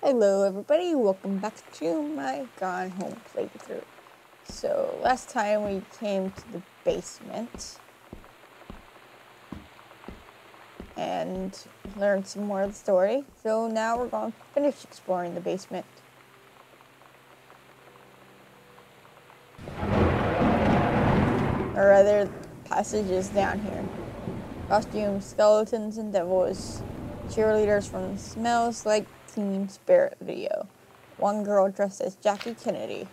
Hello everybody, welcome back to my Gone Home playthrough. So last time we came to the basement and learned some more of the story. So now we're going to finish exploring the basement. Or rather, passages down here. Costumes, skeletons, and devils. Cheerleaders from Smells Like Teen Spirit video. One girl dressed as Jackie Kennedy.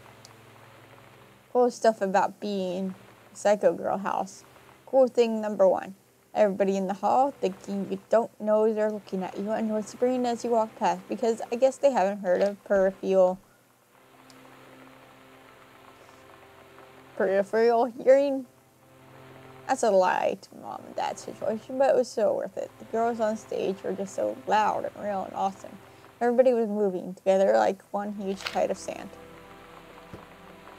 Cool stuff about being a Psycho Girl house. Cool thing number one. Everybody in the hall thinking you don't know they're looking at you and whispering as you walk past because I guess they haven't heard of peripheral hearing. That's a lie to mom and dad's situation, but it was so worth it. The girls on stage were just so loud and real and awesome. Everybody was moving together like one huge kite of sand.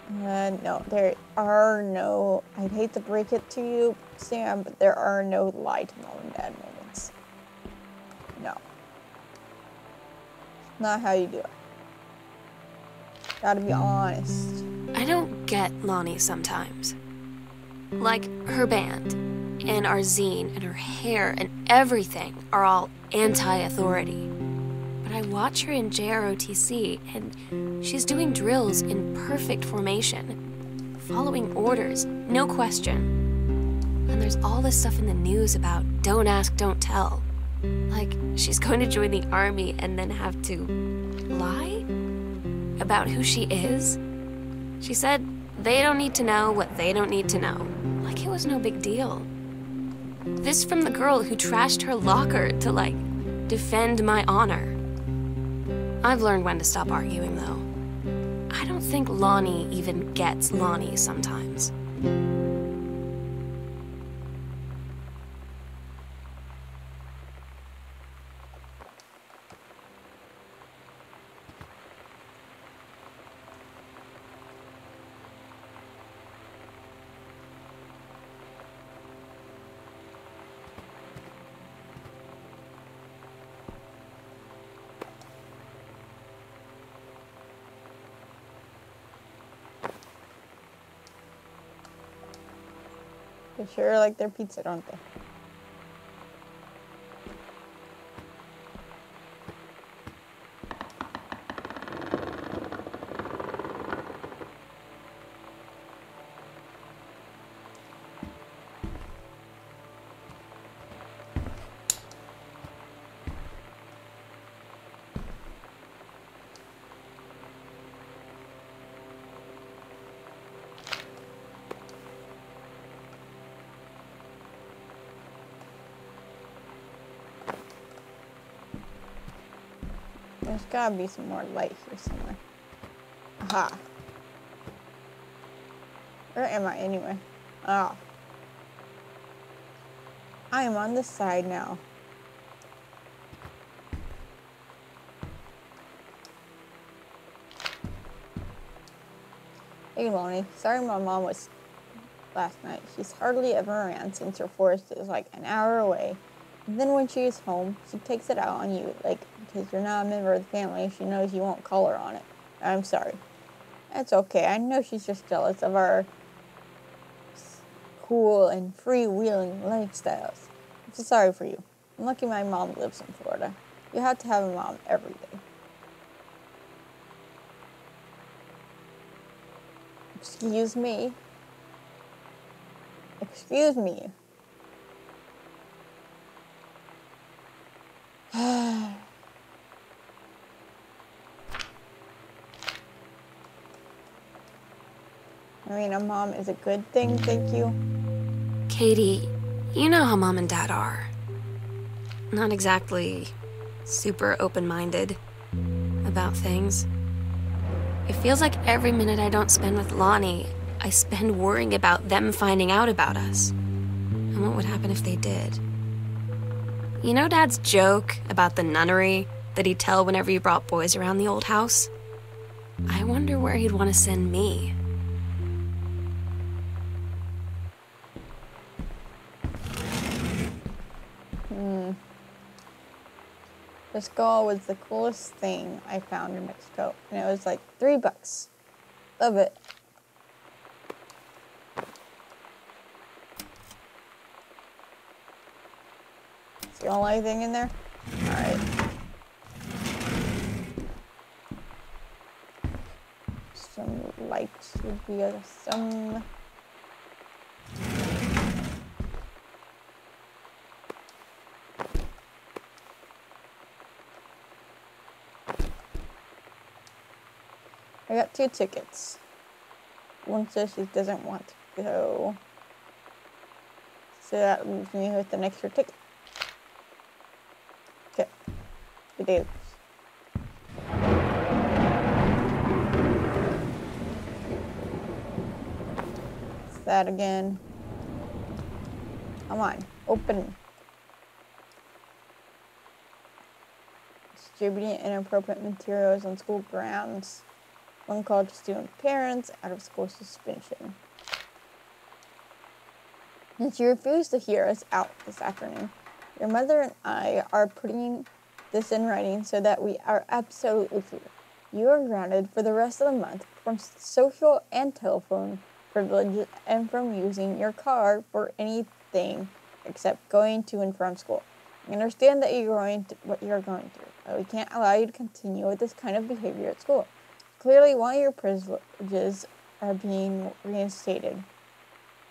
No, there are no, I'd hate to break it to you, Sam, but there are no lie to mom and dad moments. No. Not how you do it. Gotta be honest. I don't get Lonnie sometimes. Like, her band, and our zine, and her hair, and everything are all anti-authority. But I watch her in JROTC, and she's doing drills in perfect formation, following orders, no question. And there's all this stuff in the news about don't ask, don't tell. Like, she's going to join the army and then have to lie about who she is. She said they don't need to know what they don't need to know. Like it was no big deal. This from the girl who trashed her locker to, like, defend my honor. I've learned when to stop arguing, though. I don't think Lonnie even gets Lonnie sometimes. They sure like their pizza, don't they? There's gotta be some more light here somewhere. Aha. Where am I anyway? Ah. I am on this side now. Hey Lonnie, sorry my mom was last night. She's hardly ever around since her forest is like an hour away. And then when she is home, she takes it out on you, like, because you're not a member of the family, she knows you won't call her on it. I'm sorry. That's okay. I know she's just jealous of our cool and freewheeling lifestyles. I'm so sorry for you. I'm lucky my mom lives in Florida. You have to have a mom every day. Excuse me. Excuse me. I mean, a mom is a good thing, thank you. Katie, you know how mom and dad are. Not exactly super open-minded about things. It feels like every minute I don't spend with Lonnie, I spend worrying about them finding out about us. And what would happen if they did? You know Dad's joke about the nunnery that he'd tell whenever he brought boys around the old house? I wonder where he'd want to send me. This skull was the coolest thing I found in Mexico, and it was like $3. Love it. It's the only thing in there? Alright. Some lights would be awesome. I got 2 tickets. One says she doesn't want to go. So that leaves me with an extra ticket. Okay. Good day. It's that again. Come on. Open. Distributing inappropriate materials on school grounds. One called student parents out of school suspension. And she refused to hear us out this afternoon. Your mother and I are putting this in writing so that we are absolutely clear. You are grounded for the rest of the month from social and telephone privileges and from using your car for anything except going to and from school. I understand that what you're going through, but we can't allow you to continue with this kind of behavior at school. Clearly, one of your privileges are being reinstated.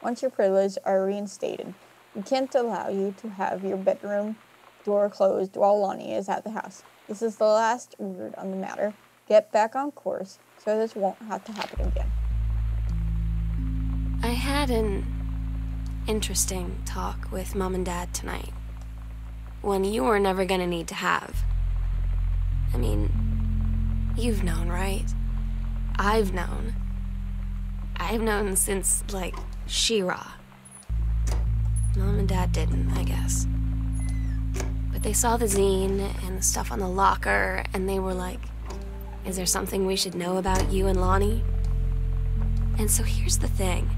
Once your privileges are reinstated, we can't allow you to have your bedroom door closed while Lonnie is at the house. This is the last word on the matter. Get back on course so this won't have to happen again. I had an interesting talk with Mom and Dad tonight. One you were never gonna need to have. I mean, you've known, right? I've known. I've known since, like, She-Ra. Mom and Dad didn't, I guess. But they saw the zine and the stuff on the locker, and they were like, is there something we should know about you and Lonnie? And so here's the thing.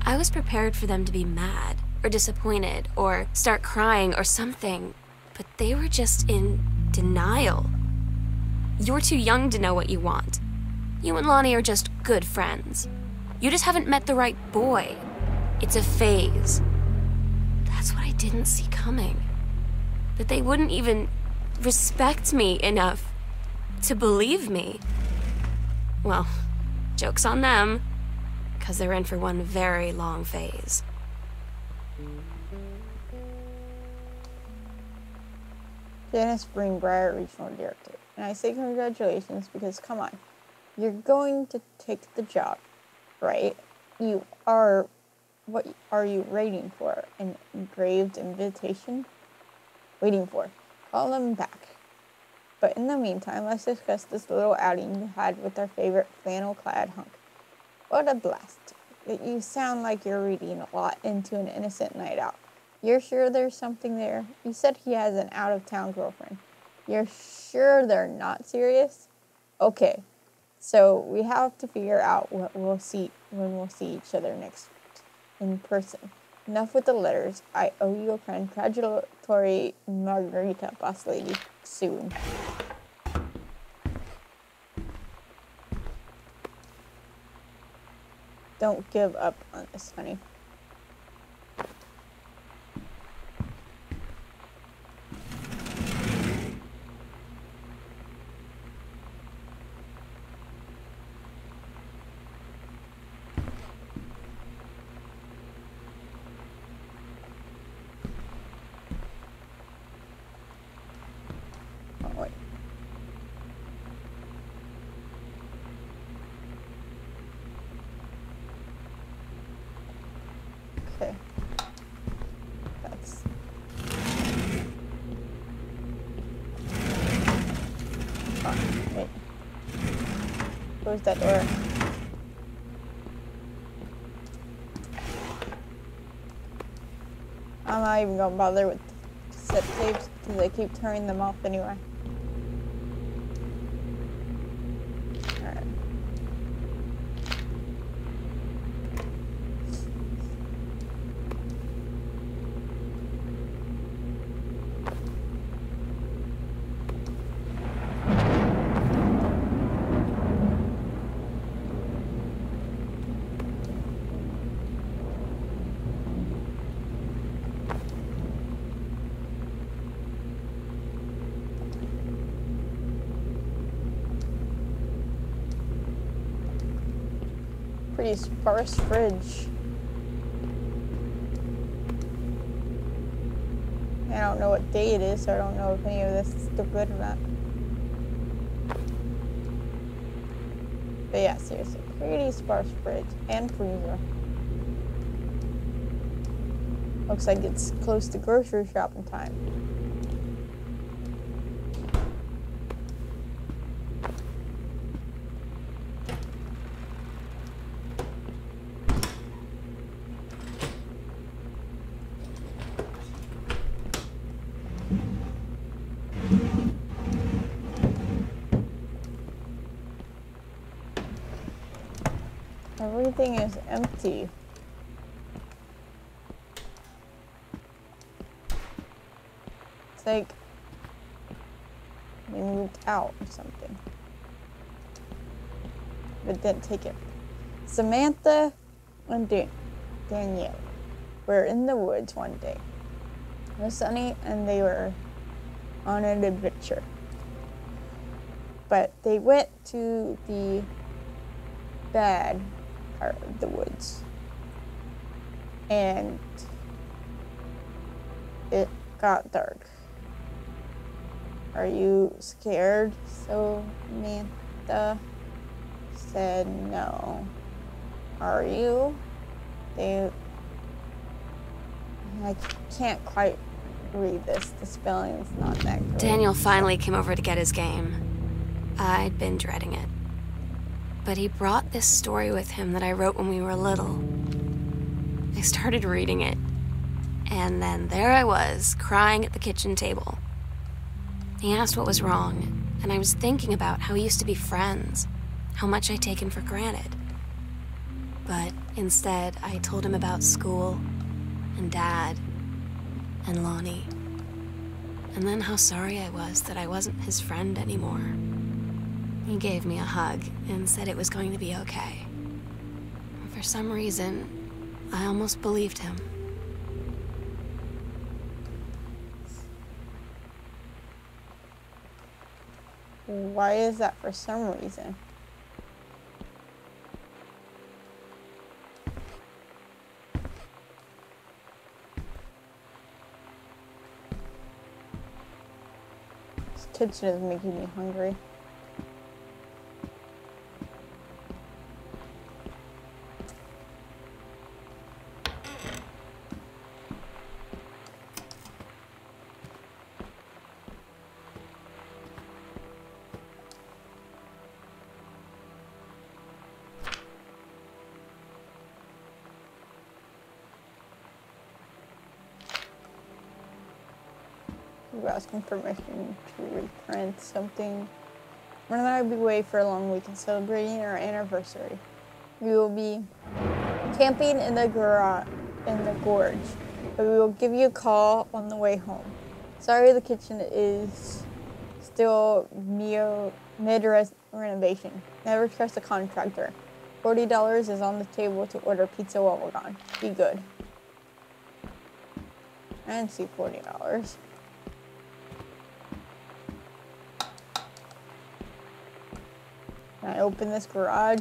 I was prepared for them to be mad, or disappointed, or start crying, or something. But they were just in denial. You're too young to know what you want. You and Lonnie are just good friends. You just haven't met the right boy. It's a phase. That's what I didn't see coming. That they wouldn't even respect me enough to believe me. Well, joke's on them, because they're in for one very long phase. Janice Greenbrier, Regional Director. And I say congratulations because, come on, you're going to take the job, right? What are you waiting for? An engraved invitation? Waiting for. Call them back. But in the meantime, let's discuss this little outing you had with our favorite flannel-clad hunk. What a blast. You sound like you're reading a lot into an innocent night out. You're sure there's something there? You said he has an out-of-town girlfriend. You're sure they're not serious? Okay, so we have to figure out what we'll see when we'll see each other next in person. Enough with the letters. I owe you a congratulatory margarita, boss lady. Soon. Don't give up on this, honey. Oh, wait. Okay. That's... Oh, wait. Close that door. I'm not even gonna bother with cassette tapes because I keep turning them off anyway. Alright. Pretty sparse fridge. I don't know what day it is, so I don't know if any of this is still good or not. But yeah, seriously, pretty sparse fridge and freezer. Looks like it's close to grocery shopping time. Everything is empty. It's like they moved out or something. But didn't take it. Samantha and Danielle were in the woods one day. It was sunny and they were on an adventure. But they went to the bad part of the woods. And it got dark. Are you scared? Samantha said no. Are you? I can't quite read this. The spelling is not that good. Daniel finally came over to get his game. I'd been dreading it. But he brought this story with him that I wrote when we were little. I started reading it, and then there I was, crying at the kitchen table. He asked what was wrong, and I was thinking about how we used to be friends, how much I'd taken for granted. But instead, I told him about school, and Dad, and Lonnie, and then how sorry I was that I wasn't his friend anymore. He gave me a hug and said it was going to be okay. For some reason, I almost believed him. Why is that for some reason? This kitchen is making me hungry. We're asking permission to reprint something. Ron and I will be away for a long weekend celebrating our anniversary. We will be camping in the gorge, but we will give you a call on the way home. Sorry, the kitchen is still mid-renovation. Never trust a contractor. $40 is on the table to order pizza while we're gone. Be good. I didn't see $40. Can I open this garage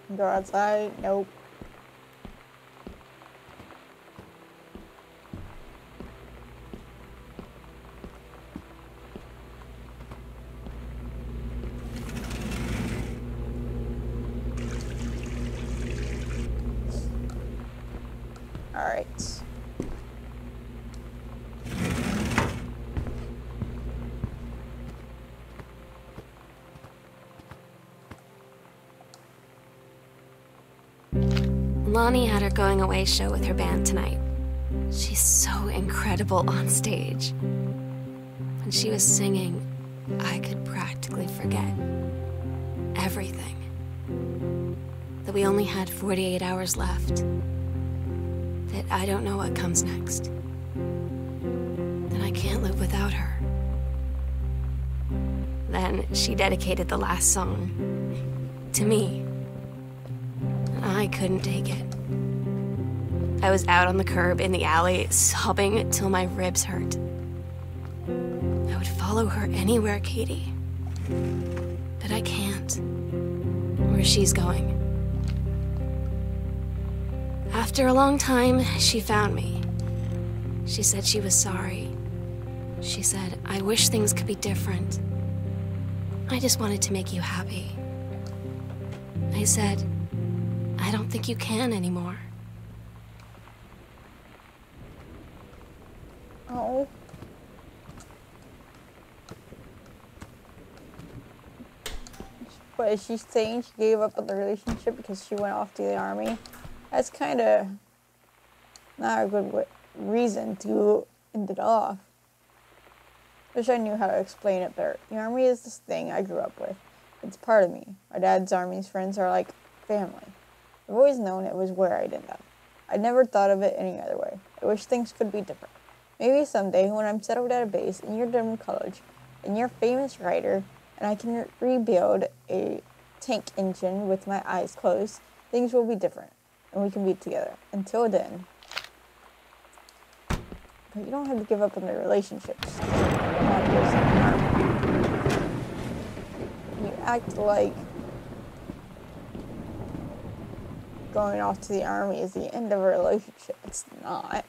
and go outside? Nope. All right. Lonnie had her going away show with her band tonight. She's so incredible on stage. When she was singing, I could practically forget everything. That we only had 48 hours left. That I don't know what comes next. That I can't live without her. Then she dedicated the last song to me. I couldn't take it. I was out on the curb in the alley, sobbing till my ribs hurt. I would follow her anywhere, Katie. But I can't. Where she's going. After a long time, she found me. She said she was sorry. She said, I wish things could be different. I just wanted to make you happy. I said, I don't think you can anymore. Oh. But is she saying she gave up on the relationship because she went off to the army? That's kind of not a good reason to end it off. Wish I knew how to explain it better. The army is this thing I grew up with. It's part of me. My dad's army's friends are like family. I've always known it was where I'd end up. I never thought of it any other way. I wish things could be different. Maybe someday when I'm settled at a base and you're done with college and you're a famous writer and I can rebuild a tank engine with my eyes closed, things will be different and we can be together. Until then. But you don't have to give up on the relationships. You act like going off to the army is the end of a relationship. It's not.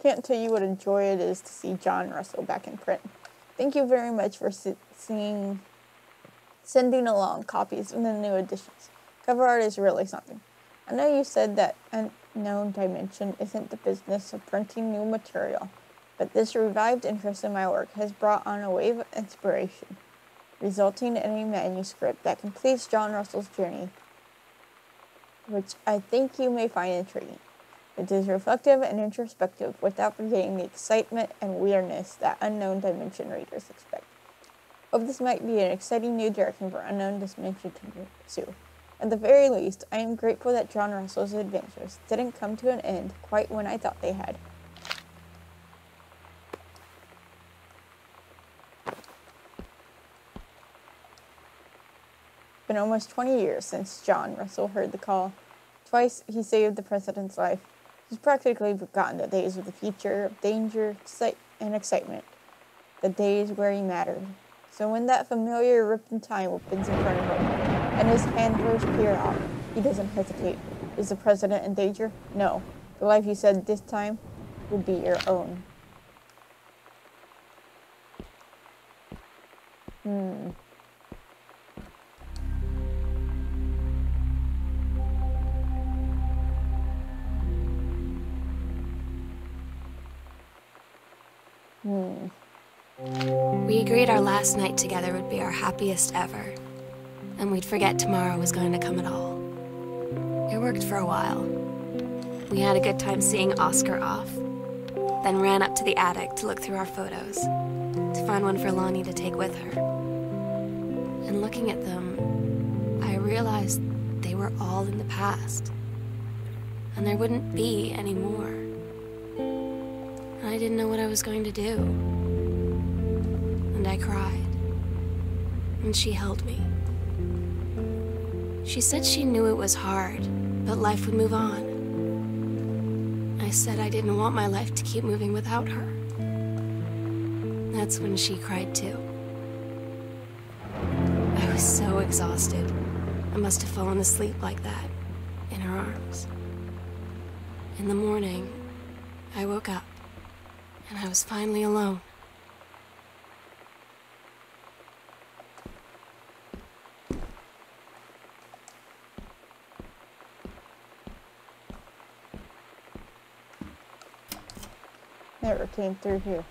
Can't tell you what a joy it is to see John Russell back in print. Thank you very much for sending along copies of the new editions. Cover art is really something. I know you said that Unknown Dimension isn't the business of printing new material, but this revived interest in my work has brought on a wave of inspiration, resulting in a manuscript that completes John Russell's journey, which I think you may find intriguing. It is reflective and introspective without forgetting the excitement and weirdness that Unknown Dimension readers expect. Hope this might be an exciting new direction for Unknown Dimension to pursue. At the very least, I am grateful that John Russell's adventures didn't come to an end quite when I thought they had. It's been almost 20 years since John Russell heard the call. Twice he saved the president's life. He's practically forgotten the days of the future, of danger, and excitement. The days where he mattered. So when that familiar rip in time opens in front of him, and his handlers peer out, he doesn't hesitate. Is the president in danger? No. The life you said this time would be your own. We agreed our last night together would be our happiest ever, and we'd forget tomorrow was going to come at all. It worked for a while. We had a good time seeing Oscar off, then ran up to the attic to look through our photos, to find one for Lonnie to take with her. And looking at them, I realized they were all in the past, and there wouldn't be any more. And I didn't know what I was going to do. And I cried. And she held me. She said she knew it was hard, but life would move on. I said I didn't want my life to keep moving without her. That's when she cried too. I was so exhausted. I must have fallen asleep like that, in her arms. In the morning, I woke up, and I was finally alone. Never came through here.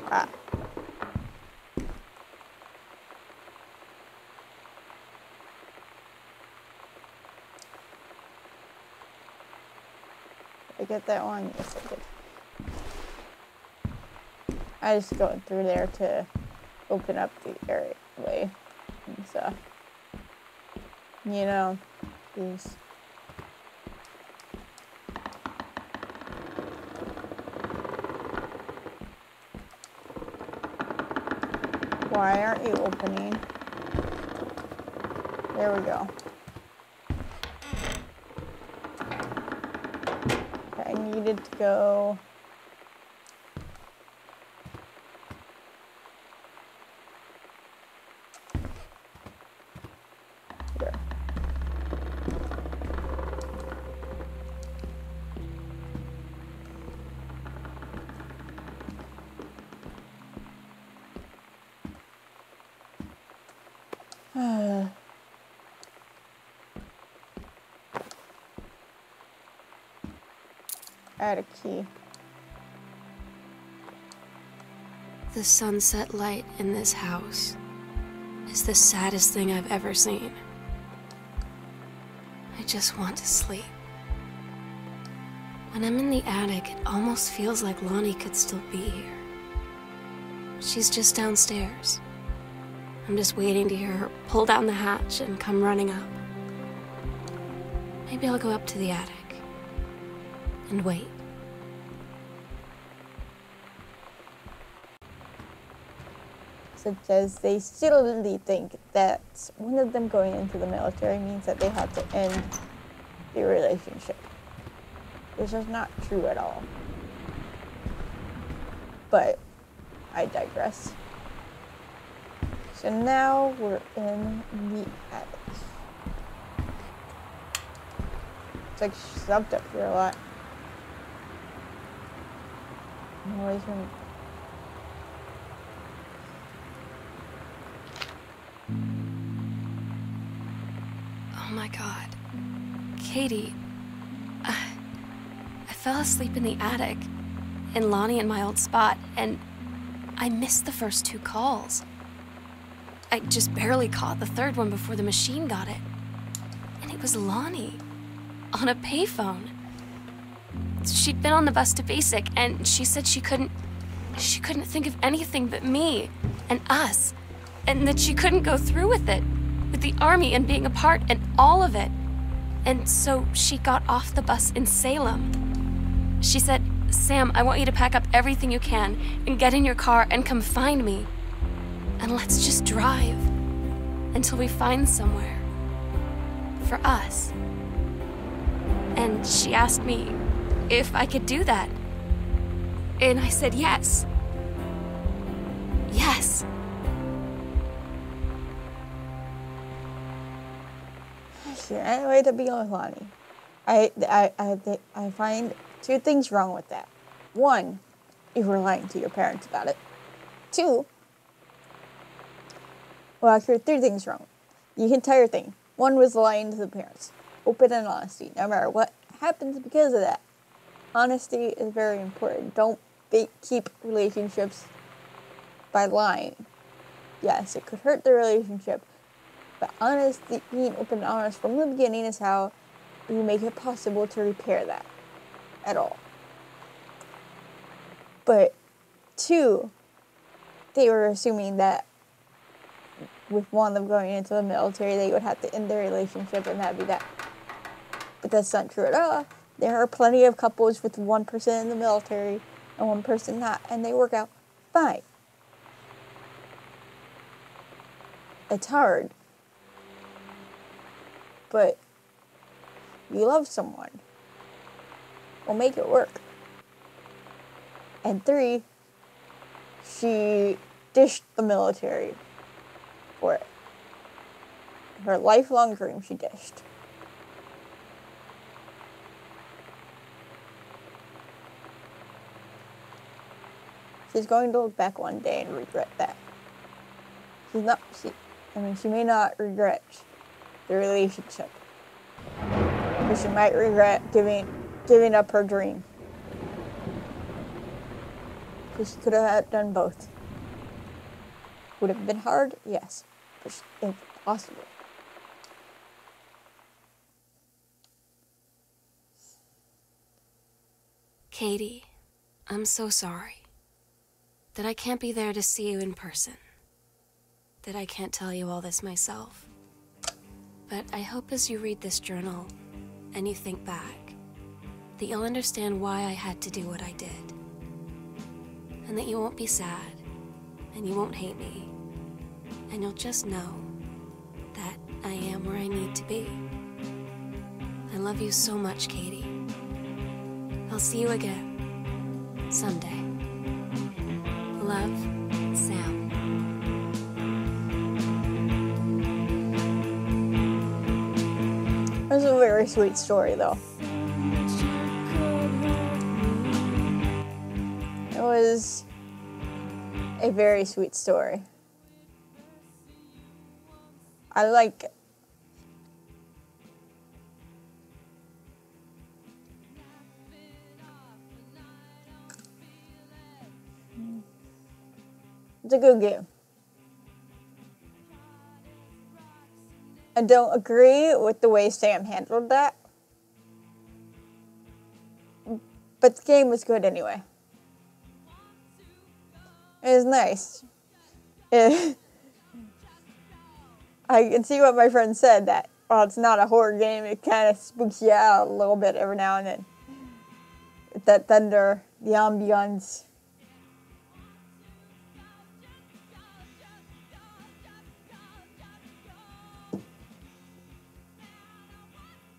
Ah. Did I get that one? Yes, I did. I just going through there to open up the airway and stuff. You know, these. Why aren't you opening? There we go. Okay, I needed to go. Here. Add a key. The sunset light in this house is the saddest thing I've ever seen. I just want to sleep. When I'm in the attic, it almost feels like Lonnie could still be here. She's just downstairs. I'm just waiting to hear her pull down the hatch and come running up. Maybe I'll go up to the attic and wait. Such as they still think that one of them going into the military means that they have to end the relationship. Which is not true at all. But I digress. So now we're in the attic. It's like she's up here a lot. Noise from. Oh my God. Katie, I fell asleep in the attic, in Lonnie and my old spot, and I missed the first 2 calls. I just barely caught the third one before the machine got it. And it was Lonnie, on a payphone. She'd been on the bus to basic, and she said she couldn't think of anything but me and us, and that she couldn't go through with it, with the army and being a part and all of it. And so she got off the bus in Salem. She said, "Sam, I want you to pack up everything you can and get in your car and come find me. And let's just drive until we find somewhere for us." And she asked me if I could do that. And I said yes. Yes. You're on your way to be with Lonnie. I find 2 things wrong with that. 1, you were lying to your parents about it. 2, well, actually 3 things wrong. The entire thing. 1 was lying to the parents. Open and honesty, no matter what happens because of that. Honesty is very important. Don't keep relationships by lying. Yes, it could hurt the relationship, but honesty, being open and honest from the beginning is how you make it possible to repair that at all. But 2, they were assuming that with one of them going into the military, they would have to end their relationship and that'd be that. But that's not true at all. There are plenty of couples with one person in the military and one person not, and they work out fine. It's hard. But you love someone. We'll make it work. And 3, she dished the military for it. Her lifelong dream she dished. She's going to look back one day and regret that. She may not regret the relationship. But she might regret giving up her dream. Because she could have done both. Would it have been hard? Yes. But it's impossible. Katie, I'm so sorry that I can't be there to see you in person, that I can't tell you all this myself. But I hope as you read this journal and you think back, that you'll understand why I had to do what I did. And that you won't be sad, and you won't hate me, and you'll just know that I am where I need to be. I love you so much, Katie. I'll see you again someday. Love, Sam. It was a very sweet story, though. It was a very sweet story. I like it. It's a good game. I don't agree with the way Sam handled that, but the game was good anyway. It was nice. I can see what my friend said, that while it's not a horror game, it kind of spooks you out a little bit every now and then. With that thunder, the ambiance.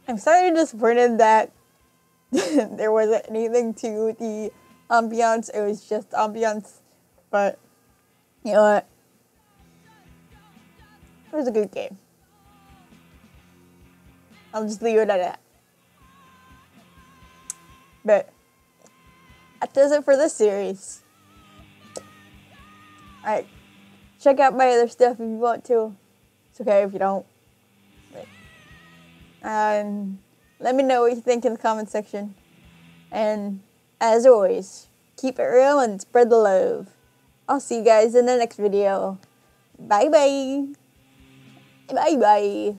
I'm slightly disappointed that there wasn't anything to the ambiance. It was just ambiance. But, you know what? It was a good game. I'll just leave it at that. But that does it for this series. Alright. Check out my other stuff if you want to. It's okay if you don't. And let me know what you think in the comment section. And as always, keep it real and spread the love. I'll see you guys in the next video. Bye bye. Bye bye.